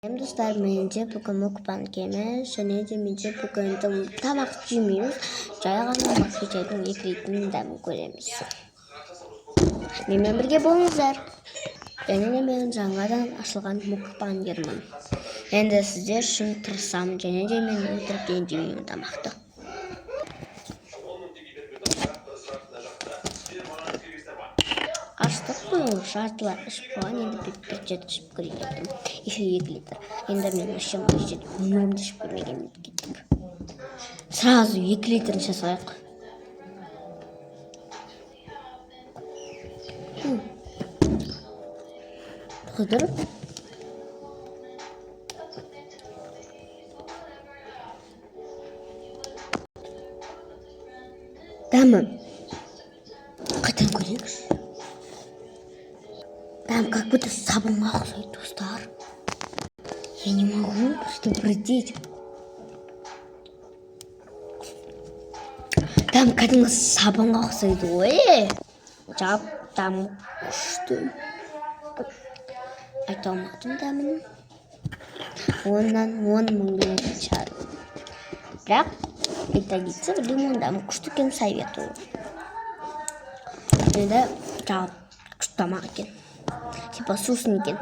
Достар, меніңше бүгін мукбанг емес, және де менде бүгін тамақ жемейміз, жай ғана макфичайдың екі реттің дәмін көреміз. Менімен бірге болыңыздар. Және де мен жаңадан ашылған мукбангермін. Енді сіздер үшін тырысамын, және де мен өтірік жемеймін тамақты. Аштық қой, жартылар ішіп қойған, енді бір жет ішіп көрейін. Еще 2 литр. Енді мен ішем, өмірімде ішіп көрмеген кеттік. Сразу 2 литрін жасайық. Қыдыр. Дәмі. Қайтан көрейікші. Там как будто сабынға ұқсайды, достар. Я не могу просто пройти. Там кәдімгі сабынға ұқсайды ғой. Там күшті. Айта алмадым дәмін. 10-нан 10 мың беретін шығар. Бірақ айта кетсе, лимон дәмі күшті екен, советую. Енді күшті тамақ екен. Типа сусын екен.